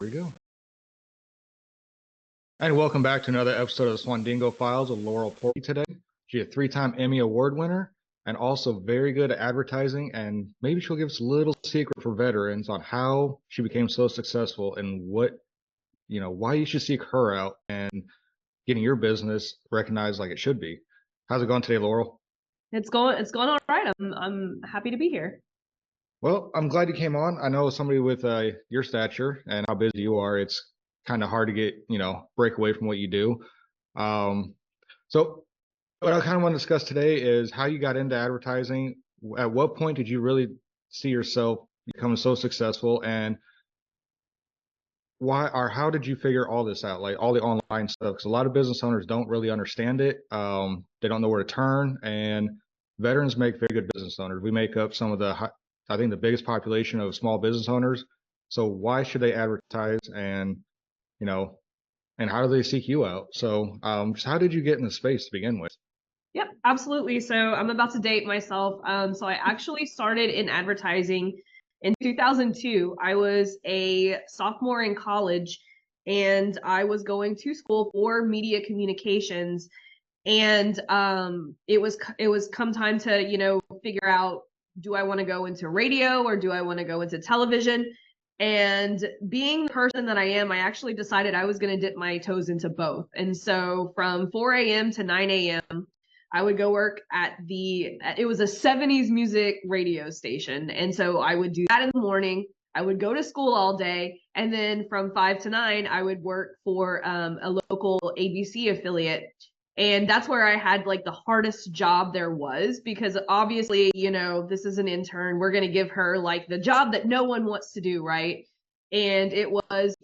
Here we go. And welcome back to another episode of the Swandingo Files with Laurel Portie today. She's a three-time Emmy Award winner and also very good at advertising. And maybe she'll give us a little secret for veterans on how she became so successful and why you should seek her out and getting your business recognized like it should be. How's it going today, Laurel? It's going all right. I'm happy to be here. Well, I'm glad you came on. I know somebody with your stature and how busy you are, it's kind of hard to get, break away from what you do. So what I kind of want to discuss today is how you got into advertising. At what point did you really see yourself becoming so successful, and why or how did you figure all this out, like all the online stuff? Because a lot of business owners don't really understand it. They don't know where to turn, and veterans make very good business owners. We make up some of I think the biggest population of small business owners. So why should they advertise, and you know, and how do they seek you out? So just how did you get in the space to begin with? Yep, absolutely. So I'm about to date myself. So I actually started in advertising in 2002. I was a sophomore in college and I was going to school for media communications. And it was come time to, figure out, do I want to go into radio or do I want to go into television? And being the person that I am, I actually decided I was going to dip my toes into both. And so from 4 a.m. to 9 a.m., I would go work it was a 70s music radio station. And so I would do that in the morning. I would go to school all day. And then from 5 to 9, I would work for a local ABC affiliate. And that's where I had like the hardest job there was, because obviously, this is an intern. We're going to give her like the job that no one wants to do, right? And it was,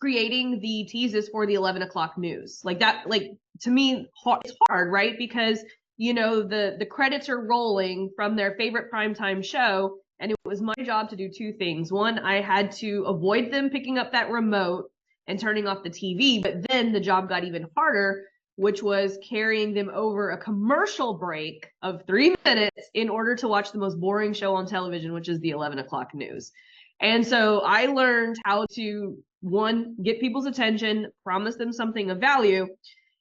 creating the teases for the 11 o'clock news. Like that, like to me, it's hard, right? Because, the credits are rolling from their favorite primetime show. And it was my job to do two things. One, I had to avoid them picking up that remote and turning off the TV. But then the job got even harder, which was carrying them over a commercial break of 3 minutes in order to watch the most boring show on television, which is the 11 o'clock news. And so I learned how to, one, get people's attention, promise them something of value.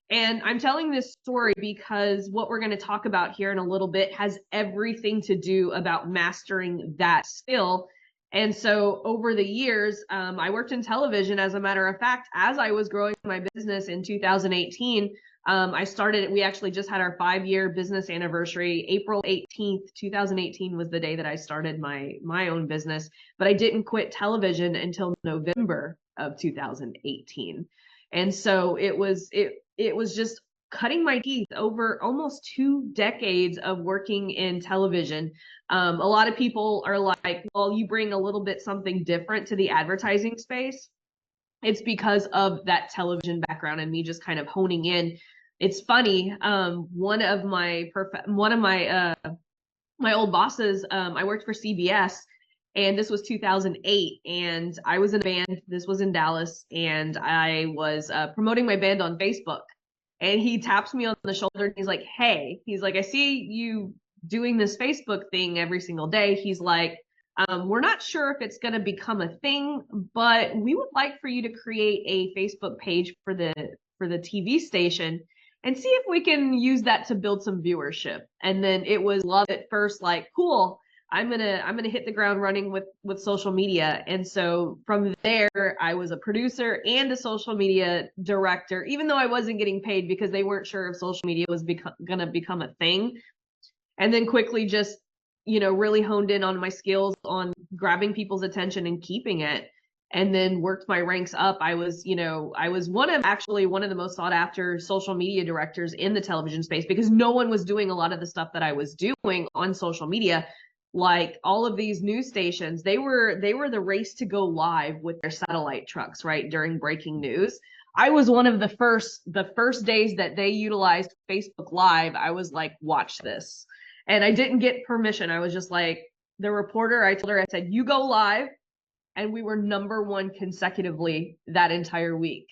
And I'm telling this story because what we're going to talk about here in a little bit has everything to do about mastering that skill. And so over the years, I worked in television. As a matter of fact, as I was growing my business in 2018, we actually just had our 5-year business anniversary. April 18th, 2018 was the day that I started my own business, but I didn't quit television until November of 2018. And so it was just cutting my teeth over almost 2 decades of working in television. A lot of people are like, well, you bring a little bit something different to the advertising space. It's because of that television background and me just kind of honing in. It's funny. My old bosses, I worked for CBS, and this was 2008, and I was in a band. This was in Dallas, and I was promoting my band on Facebook. And he taps me on the shoulder and he's like, hey, I see you doing this Facebook thing every single day. He's like, we're not sure if it's going to become a thing, but we would like for you to create a Facebook page for the TV station and see if we can use that to build some viewership. And then it was love at first, like, cool, I'm gonna hit the ground running with social media. And so from there, I was a producer and a social media director, even though I wasn't getting paid because they weren't sure if social media was gonna become a thing. And then quickly just, really honed in on my skills on grabbing people's attention and keeping it. And then worked my ranks up. I was one of the most sought after social media directors in the television space, because no one was doing a lot of the stuff that I was doing on social media. Like all of these news stations, they were the race to go live with their satellite trucks, right, during breaking news. I was one of the first days that they utilized Facebook Live. I was like, watch this. And I didn't get permission. I was just like, the reporter, I told her, I said, you go live. And we were #1 consecutively that entire week.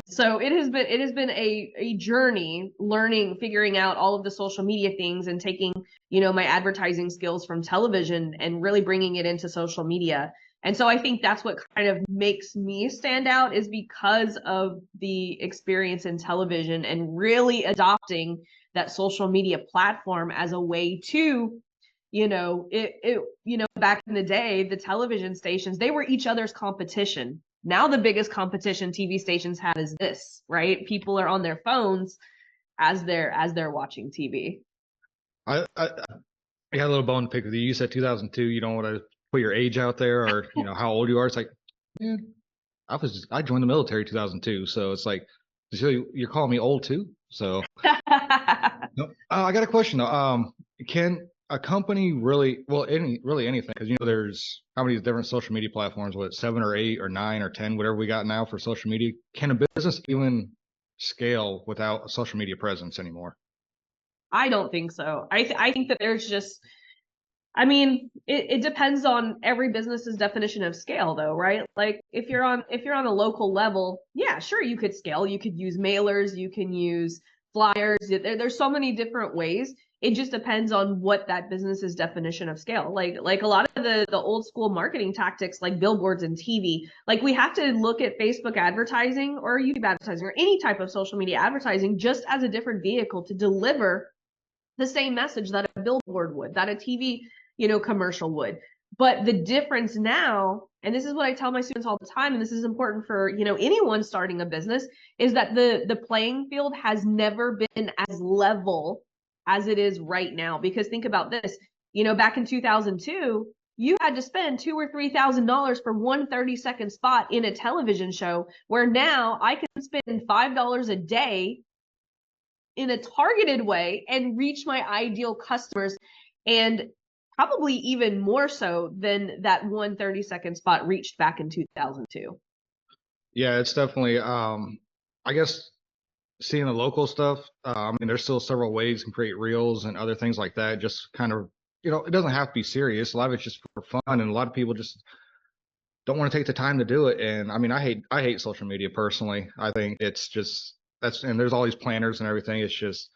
So it has been a journey learning, figuring out all of the social media things and taking, my advertising skills from television and really bringing it into social media. And so I think that's what kind of makes me stand out, is because of the experience in television and really adopting that social media platform as a way to, back in the day, the television stations, they were each other's competition. Now the biggest competition TV stations have is this, right? People are on their phones as they're watching TV. I got a little bone to pick with you. You said 2002. You don't want to put your age out there, or how old you are. It's like, man, I joined the military 2002, so it's like, so you're calling me old too. So no, I got a question though. Can a company really, well, really anything? Because there's how many different social media platforms? What, 7 or 8 or 9 or 10, whatever we got now for social media? Can a business even scale without a social media presence anymore? I don't think so. I think that there's just, I mean, it depends on every business's definition of scale, though, right? Like if you're on a local level, yeah, sure, you could scale. You could use mailers, you can use flyers. There's so many different ways. It just depends on what that business's definition of scale. Like a lot of the old school marketing tactics, like billboards and TV. Like we have to look at Facebook advertising or YouTube advertising or any type of social media advertising just as a different vehicle to deliver the same message that a billboard would, that a TV, commercial would. But the difference now, and this is what I tell my students all the time, and this is important for, anyone starting a business, is that the playing field has never been as level as it is right now. Because think about this, back in 2002, you had to spend $2,000 or $3,000 for one 30-second spot in a television show, where now I can spend $5 a day in a targeted way and reach my ideal customers, and probably even more so than that one 30-second spot reached back in 2002. Yeah, it's definitely, I guess seeing the local stuff, I mean, there's still several ways you can create reels and other things like that. Just kind of, it doesn't have to be serious. A lot of it's just for fun, and a lot of people just don't want to take the time to do it. And I mean, I hate social media personally. I think it's just, and there's all these planners and everything. It's just,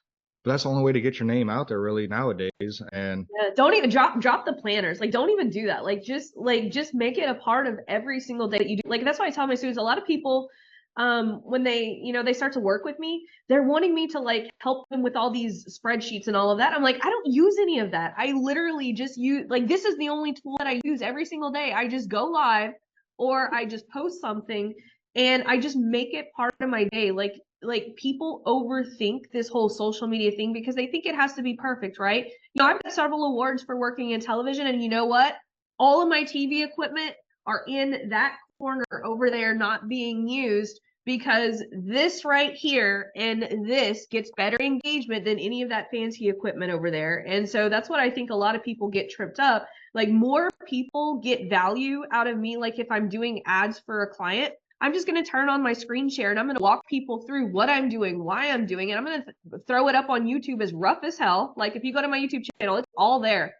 but that's the only way to get your name out there really nowadays. And yeah, don't even drop the planners. Like, don't even do that. Just make it a part of every single day that you do. Like, that's why I tell my students, a lot of people, when they, they start to work with me, they're wanting me to like help them with all these spreadsheets and all of that. I'm like, I don't use any of that. I literally just use, like, this is the only tool that I use every single day. I just go live or I just post something and I just make it part of my day. Like people overthink this whole social media thing because they think it has to be perfect, right? I've got several awards for working in television, and you know what? All of my TV equipment are in that corner over there not being used, because this right here and this gets better engagement than any of that fancy equipment over there. And so that's what I think a lot of people get tripped up. Like, more people get value out of me. Like if I'm doing ads for a client, I'm just going to turn on my screen share and I'm going to walk people through what I'm doing, why I'm doing it. I'm going to throw it up on YouTube as rough as hell. Like if you go to my YouTube channel, it's all there.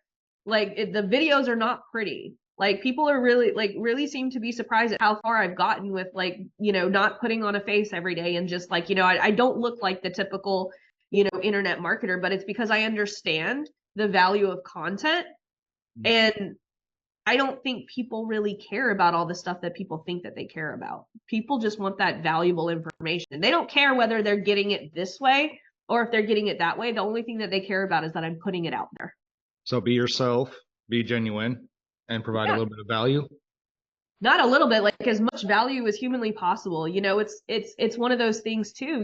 Like the videos are not pretty. Like people are really seem to be surprised at how far I've gotten with not putting on a face every day and just I don't look like the typical, internet marketer, but it's because I understand the value of content. And I don't think people really care about all the stuff that people think that they care about. People just want that valuable information. They don't care whether they're getting it this way or if they're getting it that way. The only thing that they care about is that I'm putting it out there. So be yourself, be genuine, and provide a little bit of value. Not a little bit, like as much value as humanly possible. It's one of those things too,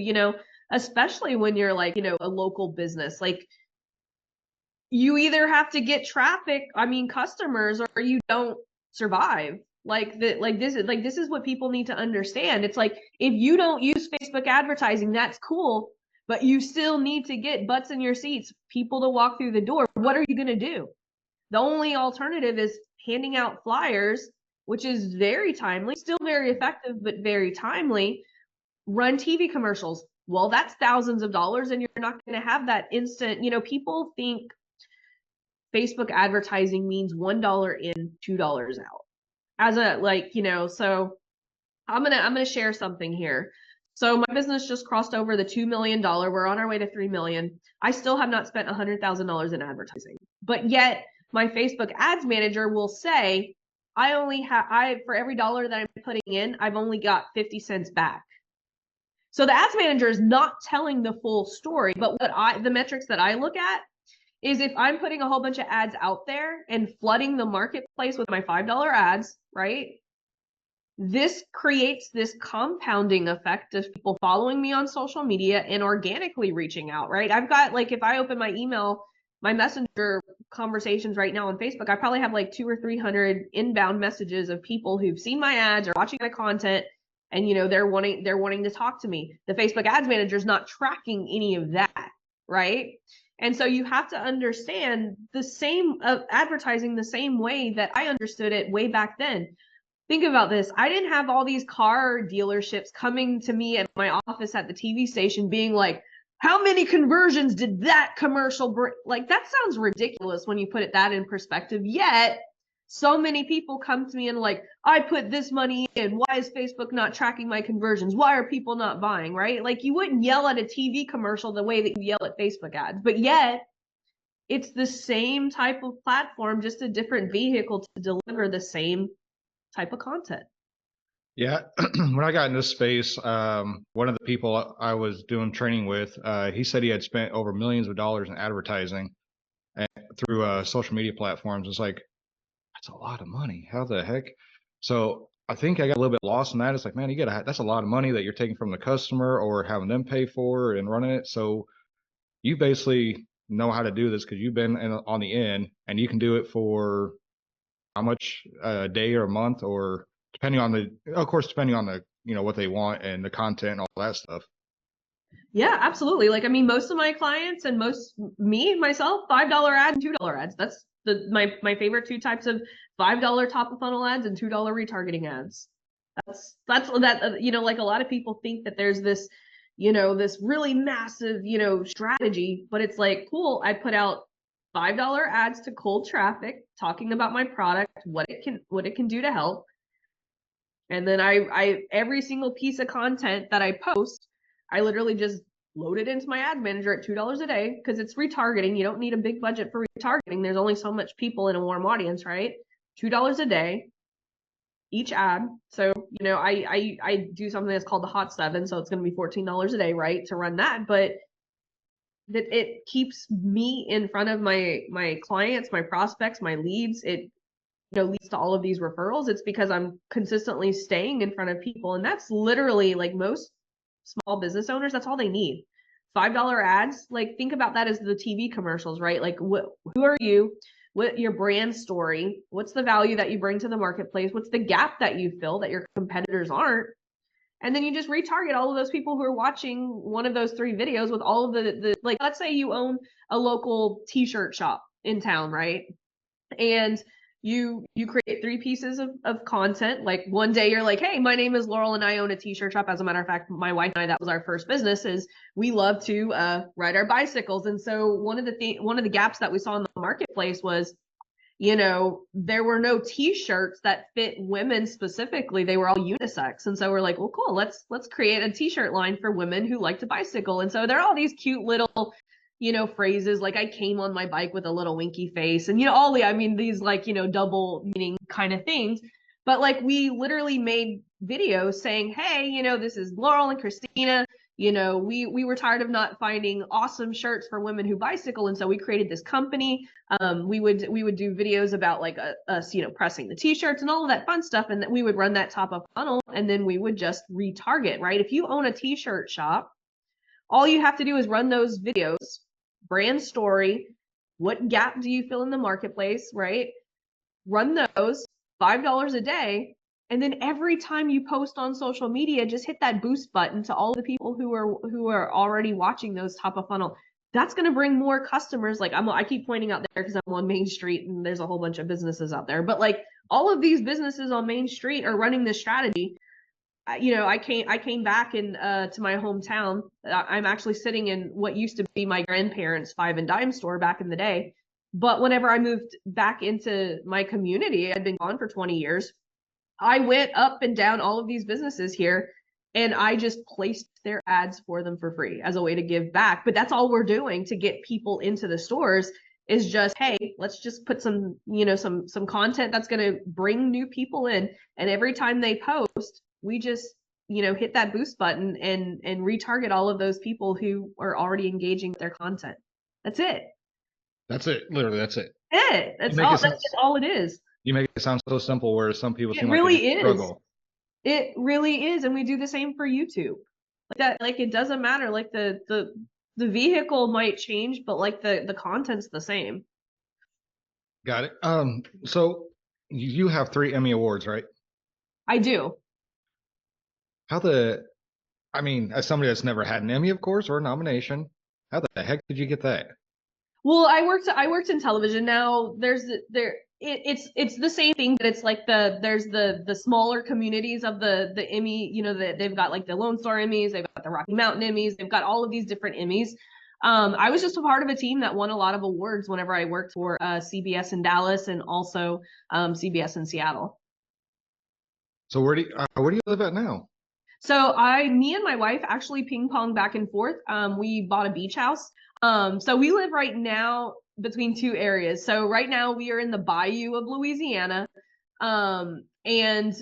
especially when you're a local business. Like, you either have to get traffic, customers, or you don't survive. This is what people need to understand. It's like, if you don't use Facebook advertising, that's cool, but you still need to get butts in your seats, people to walk through the door. What are you going to do? The only alternative is handing out flyers, which is very timely, still very effective, but very timely. Run TV commercials. Well, that's thousands of dollars, and you're not going to have that instant. People think Facebook advertising means $1 in, $2 out. As a so I'm gonna share something here. So my business just crossed over the $2 million. We're on our way to $3 million. I still have not spent $100,000 in advertising, but yet my Facebook ads manager will say, for every dollar that I'm putting in, I've only got 50 cents back. So the ads manager is not telling the full story, but the metrics that I look at is if I'm putting a whole bunch of ads out there and flooding the marketplace with my $5 ads, right? This creates this compounding effect of people following me on social media and organically reaching out, right? I've got, like, if I open my email, my messenger conversations right now on Facebook, I probably have like 200 or 300 inbound messages of people who've seen my ads or watching my content, and they're wanting to talk to me. The Facebook ads manager is not tracking any of that, right? And so you have to understand the same of advertising the same way that I understood it way back then. Think about this. I didn't have all these car dealerships coming to me at my office at the TV station being like, how many conversions did that commercial bring? Like, that sounds ridiculous when you put it that in perspective. Yet, so many people come to me and like, I put this money in. Why is Facebook not tracking my conversions? Why are people not buying, right? Like, you wouldn't yell at a TV commercial the way that you yell at Facebook ads. But yet, it's the same type of platform, just a different vehicle to deliver the same type of content. Yeah, when I got in this space, one of the people I was doing training with, he said he had spent over millions of dollars in advertising through social media platforms. It's like, that's a lot of money. How the heck? So I think I got a little bit lost in that. It's like, man, that's a lot of money that you're taking from the customer or having them pay for and running it. So you basically know how to do this because you've been on the end, and you can do it for how much, a day or a month, or depending on the what they want and the content and all that stuff. Yeah, absolutely. Like, I mean, most of my clients and myself, $5 ads and $2 ads. That's my favorite two types of $5 top of funnel ads and $2 retargeting ads. That's that, like, a lot of people think that there's this, this really massive, strategy, but it's like, cool, I put out $5 ads to cold traffic talking about my product, what it can do to help. And then I every single piece of content that I post, I literally just load it into my ad manager at $2 a day because it's retargeting. You don't need a big budget for retargeting. There's only so much people in a warm audience, right? $2 a day, each ad. So, I do something that's called the Hot 7. So it's going to be $14 a day, right, to run that. But that it keeps me in front of my clients, my prospects, my leads. It leads to all of these referrals. It's because I'm consistently staying in front of people. And that's literally, like, most small business owners, that's all they need. $5 ads. Like, think about that as the TV commercials, right? Like, who are you? What your brand story? What's the value that you bring to the marketplace? What's the gap that you fill that your competitors aren't? And then you just retarget all of those people who are watching one of those 3 videos with all of the like, let's say you own a local t-shirt shop in town, right? And you create 3 pieces of content. Like, one day you're like, hey, my name is Laurel and I own a t-shirt shop. As a matter of fact, my wife and I, that was our first business, is we love to ride our bicycles. And so one of the gaps that we saw in the marketplace was, there were no t-shirts that fit women specifically. They were all unisex. And so we're like, well, cool, let's create a t-shirt line for women who like to bicycle. And so there are all these cute little phrases like, I came on my bike with a little winky face, and these, like, double meaning kind of things. But, like, we literally made videos saying, hey, this is Laurel and Christina. We were tired of not finding awesome shirts for women who bicycle, and so we created this company. We would do videos about, like, us, pressing the t-shirts and all of that fun stuff, and that we would run that top of funnel, and then we would just retarget, right? If you own a t-shirt shop, all you have to do is run those videos, brand story, what gap do you fill in the marketplace, right? Run those, $5 a day. And then every time you post on social media, just hit that boost button to all the people who are already watching those top of funnel. That's going to bring more customers. Like, I keep pointing out there because I'm on Main Street and there's a whole bunch of businesses out there. But, like, all of these businesses on Main Street are running this strategy. I came back to my hometown. I'm actually sitting in what used to be my grandparents' 5 and dime store back in the day. But whenever I moved back into my community, I'd been gone for 20 years. I went up and down all of these businesses here, and I just placed their ads for them for free as a way to give back. But that's all we're doing to get people into the stores. is just, hey, let's just put some, some content that's going to bring new people in. And every time they post, we just, hit that boost button and retarget all of those people who are already engaging with their content. That's it. That's it. Literally, that's it. That's all. That's just all it is. You make it sound so simple, whereas some people seem really like they struggle. It really is, and we do the same for YouTube. Like that, like it doesn't matter. Like the vehicle might change, but like the content's the same. Got it. So you have 3 Emmy Awards, right? I do. I mean, as somebody that's never had an Emmy, of course, or a nomination, how the heck did you get that? Well, I worked in television. Now it's the same thing, but it's like there's the smaller communities of the Emmy. They've got like the Lone Star Emmys, they've got the Rocky Mountain Emmys, they've got all of these different Emmys. I was just a part of a team that won a lot of awards whenever I worked for CBS in Dallas and also CBS in Seattle. So where do you live at now? So me and my wife actually ping pong back and forth. We bought a beach house. So we live right now between 2 areas. So right now we are in the bayou of Louisiana. And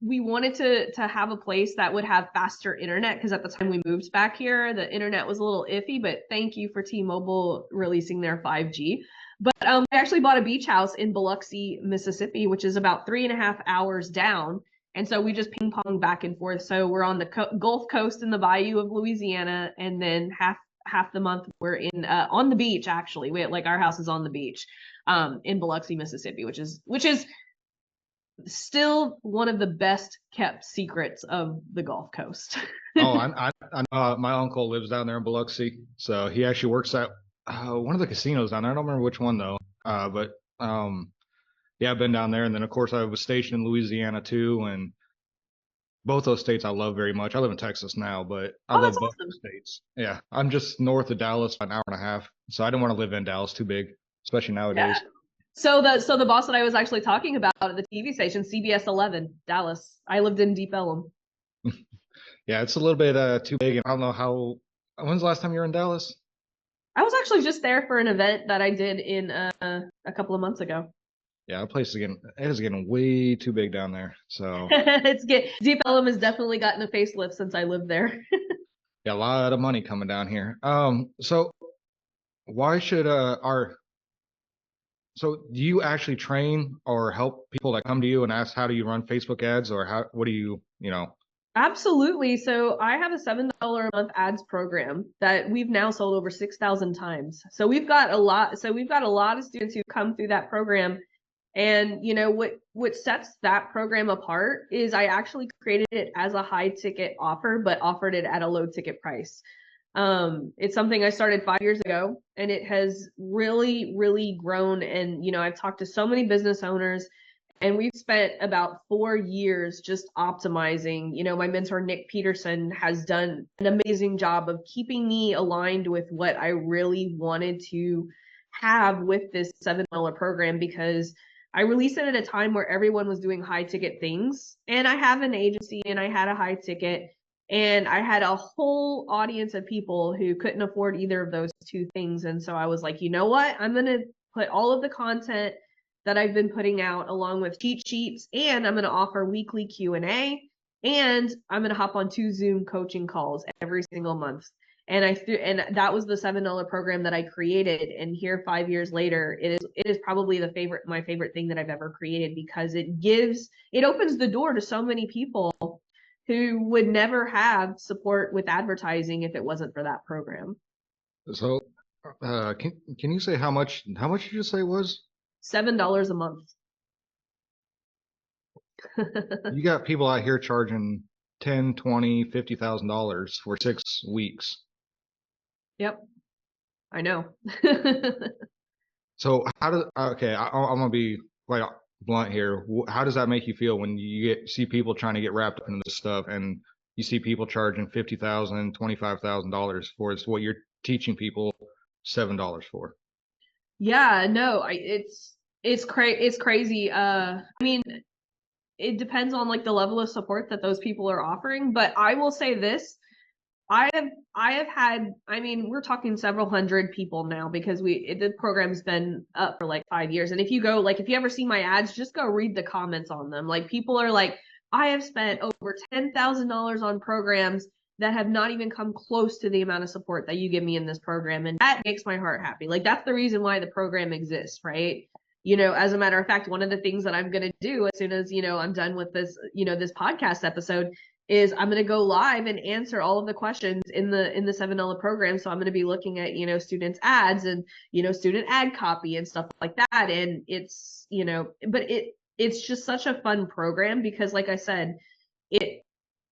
we wanted to have a place that would have faster internet, because at the time we moved back here, the internet was a little iffy, but thank you for T-Mobile releasing their 5G. But we actually bought a beach house in Biloxi, Mississippi, which is about 3.5 hours down. And so we just ping pong back and forth. So we're on the Gulf Coast in the bayou of Louisiana, and then half the month we're in on the beach. Actually, our house is on the beach in Biloxi, Mississippi, which is still one of the best kept secrets of the Gulf Coast. I know my uncle lives down there in Biloxi, so he actually works at one of the casinos down there. I don't remember which one though, but yeah, I've been down there, and then of course I was stationed in Louisiana too, and both those states I love very much. I live in Texas now, but I love both awesome. states. Yeah, I'm just north of Dallas, an hour and a half, so I didn't want to live in Dallas, too big, especially nowadays. Yeah. So the boss that I was actually talking about at the TV station, CBS 11, Dallas. I lived in Deep Ellum. Yeah, it's a little bit too big, and I don't know how. When's the last time you were in Dallas? I was actually just there for an event that I did in a couple of months ago. Yeah, that place is getting way too big down there. So Deep Ellum has definitely gotten a facelift since I lived there. yeah, a lot of money coming down here. So why should so do you actually train or help people that come to you and ask how do you run Facebook ads, or what do you know? Absolutely. So I have a $7 a month ads program that we've now sold over 6,000 times. So we've got a lot of students who come through that program. And what sets that program apart is I actually created it as a high ticket offer, but offered it at a low ticket price. It's something I started 5 years ago, and it has really, really grown. And I've talked to so many business owners, and we've spent about 4 years just optimizing. My mentor, Nick Peterson, has done an amazing job of keeping me aligned with what I really wanted to have with this $7 program, because I released it at a time where everyone was doing high ticket things. And I have an agency and I had a high ticket, and I had a whole audience of people who couldn't afford either of those 2 things. And so I was like, you know what? I'm going to put all of the content that I've been putting out along with cheat sheets, and I'm going to offer weekly Q&A, and I'm going to hop on 2 Zoom coaching calls every single month. And that was the $7 program that I created. And here 5 years later, it is probably my favorite thing that I've ever created, because it opens the door to so many people who would never have support with advertising if it wasn't for that program. So can you say how much did you say it was? $7 a month. You got people out here charging $10, $20, $50,000 for 6 weeks. Yep, I know. So I'm gonna be quite blunt here. How does that make you feel when you see people trying to get wrapped up into this stuff, and you see people charging $50,000, $25,000 for what you're teaching people $7 for? Yeah, no, it's crazy. I mean, it depends on like the level of support that those people are offering, but I will say this. I have had, I mean, we're talking several hundred people now because the program's been up for like 5 years. And if you go, like, if you ever see my ads, just go read the comments on them. Like, people are like, I have spent over $10,000 on programs that have not even come close to the amount of support that you give me in this program. And that makes my heart happy. Like, that's the reason why the program exists, right? As a matter of fact, one of the things that I'm going to do as soon as, I'm done with this, this podcast episode is I'm going to go live and answer all of the questions in the $7 program. So I'm going to be looking at, students ads and, student ad copy and stuff like that. And it's, but it's just such a fun program because, like I said,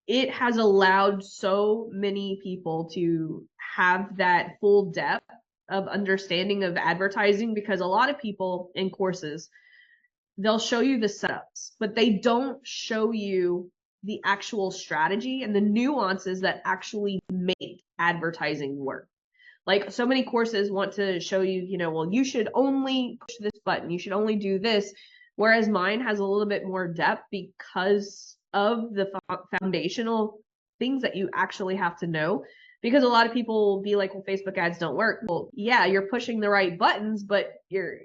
it has allowed so many people to have that full depth of understanding of advertising, because a lot of people in courses, they'll show you the setups, but they don't show you the actual strategy and the nuances that actually make advertising work. Like, so many courses want to show you, well, you should only push this button, you should only do this. Whereas mine has a little bit more depth because of the foundational things that you actually have to know. Because a lot of people will be like, well, Facebook ads don't work. Well, yeah, you're pushing the right buttons, but your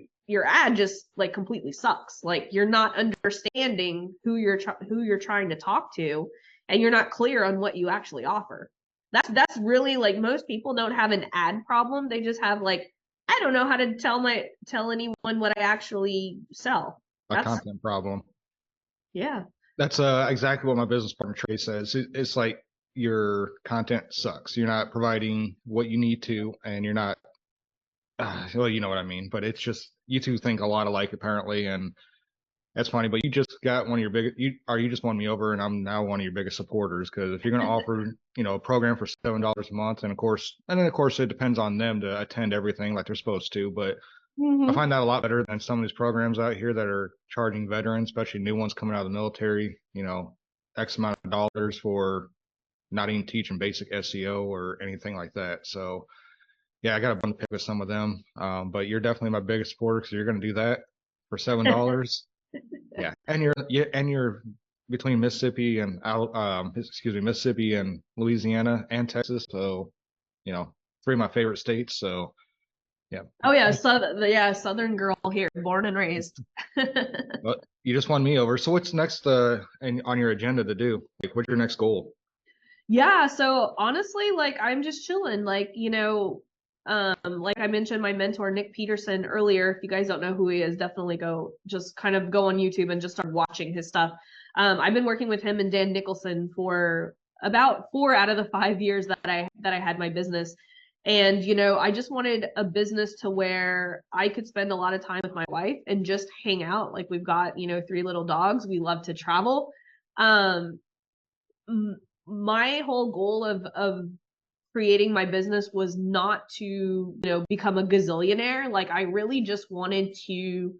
ad just like completely sucks. Like, you're not understanding who you're trying to talk to, and you're not clear on what you actually offer. That's really, like, most people don't have an ad problem. They just have, like, I don't know how to tell anyone what I actually sell. A content problem. Yeah. That's exactly what my business partner Trey says. It's like your content sucks. You're not providing what you need to, and you're not. Well, you know what I mean. But it's just, you two think a lot alike apparently, and that's funny. But you just got one of your biggest. You just won me over, and I'm now one of your biggest supporters. Because if you're going to offer, a program for $7 a month, and of course it depends on them to attend everything like they're supposed to. But I find that a lot better than some of these programs out here that are charging veterans, especially new ones coming out of the military, X amount of dollars for not even teaching basic SEO or anything like that. So, yeah, I got a bone to pick with some of them. But you're definitely my biggest supporter because you're going to do that for $7. Yeah, and you're between Mississippi and Mississippi and Louisiana and Texas. So, three of my favorite states. So. Yeah. Oh yeah, Southern girl here, born and raised. Well, you just won me over. So what's next on your agenda to do? Like, what's your next goal? Yeah, so honestly, like, I'm just chilling. Like, like I mentioned my mentor Nick Peterson earlier. If you guys don't know who he is, definitely go on YouTube and just start watching his stuff. I've been working with him and Dan Nicholson for about 4 out of the 5 years that I had my business. And, I just wanted a business to where I could spend a lot of time with my wife and just hang out. Like, we've got, 3 little dogs. We love to travel. My whole goal of creating my business was not to, become a gazillionaire. Like, I really just wanted to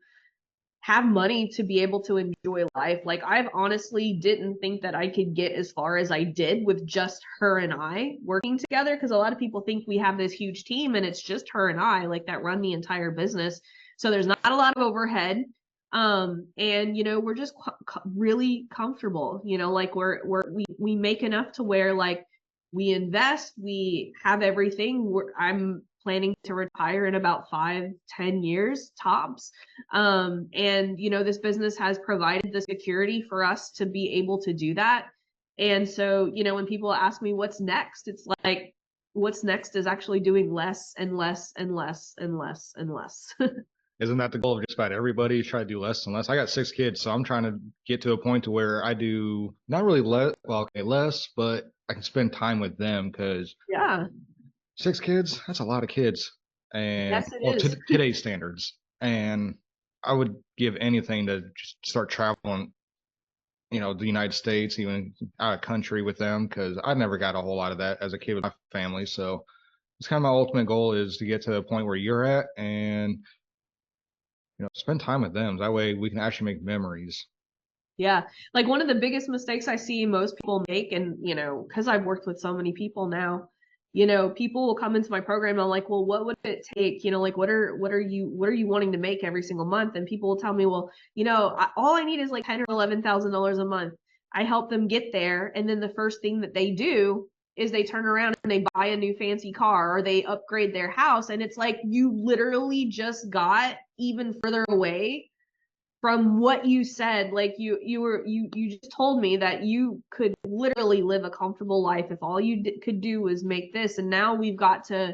have money to be able to enjoy life. Like, I've honestly didn't think that I could get as far as I did with just her and I working together, because a lot of people think we have this huge team and it's just her and I, like, that run the entire business. So there's not a lot of overhead. And we're just really comfortable, like we make enough to where, like, we invest, we have everything. I'm planning to retire in about 5-10 years tops. And this business has provided the security for us to be able to do that. And so, when people ask me what's next, it's like, what's next is actually doing less and less and less and less and less. Isn't that the goal of just about everybody? Try to do less and less. I got 6 kids, so I'm trying to get to a point to where I do not really less, but I can spend time with them, because 6 kids, that's a lot of kids. And yes, it is. Today's standards. And I would give anything to just start traveling, the United States, even out of country with them, because I never got a whole lot of that as a kid with my family. So it's kind of my ultimate goal, is to get to the point where you're at and spend time with them. That way we can actually make memories. Yeah. Like, one of the biggest mistakes I see most people make, and, because I've worked with so many people now, people will come into my program and I'm like, well, what would it take? Like, what are you wanting to make every single month? And people will tell me, well, all I need is like $10,000 or $11,000 a month. I help them get there. And then the first thing that they do is they turn around and they buy a new fancy car or they upgrade their house. And it's like, you literally just got even further away from what you said. Like you just told me that you could literally live a comfortable life if all you could do was make this. And now we've got to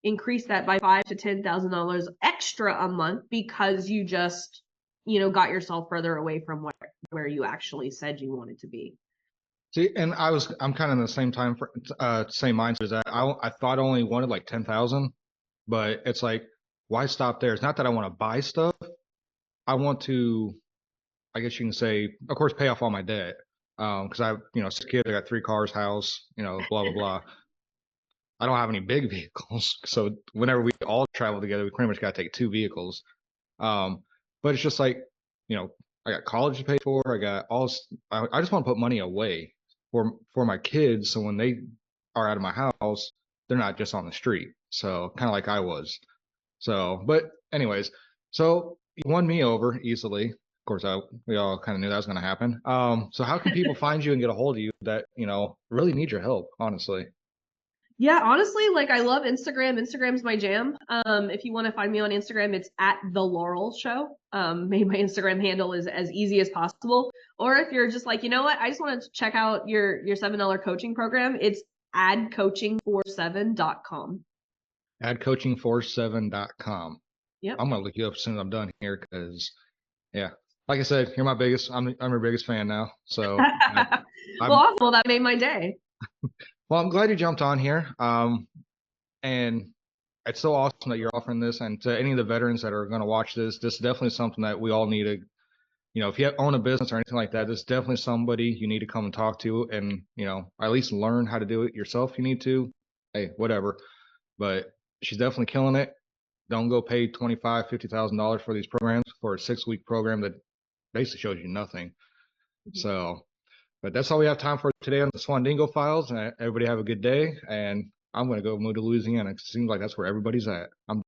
increase that by $5,000 to $10,000 extra a month because you just, got yourself further away from where you actually said you wanted to be. See, and I'm kind of in the same same mindset as that. I thought I only wanted like 10,000, but it's like, why stop there? It's not that I want to buy stuff. I want to, I guess you can say, of course, pay off all my debt. Because I, 6 kids, I got 3 cars, house, blah, blah, blah. I don't have any big vehicles. So whenever we all travel together, we pretty much got to take 2 vehicles. But it's just like, I got college to pay for. I got I just want to put money away for my kids. So when they are out of my house, they're not just on the street. So kind of like I was. So, but anyways, so you won me over easily. Of course, we all kind of knew that was going to happen. So how can people find you and get a hold of you that, really need your help, honestly? Yeah, honestly, like I love Instagram. Instagram's my jam. If you want to find me on Instagram, it's at the Laurel Show. Made my Instagram handle is as easy as possible. Or if you're just like, you know what, I just want to check out your $7 coaching program, it's adcoaching47.com. Adcoaching47.com. Yep. I'm gonna look you up as soon as I'm done here because, yeah, like I said, you're my biggest. I'm your biggest fan now. So, well, awesome. Well, that made my day. Well, I'm glad you jumped on here. And it's so awesome that you're offering this. And to any of the veterans that are going to watch this is definitely something that we all need to, if you own a business or anything like that, this is definitely somebody you need to come and talk to and, at least learn how to do it yourself. You need to, hey, whatever. But she's definitely killing it. Don't go pay $25,000, $50,000 for these programs for a 6-week program that basically shows you nothing. Mm-hmm. So, but that's all we have time for today on the Swandingo Files. And everybody have a good day. And I'm going to go move to Louisiana. It seems like that's where everybody's at. I'm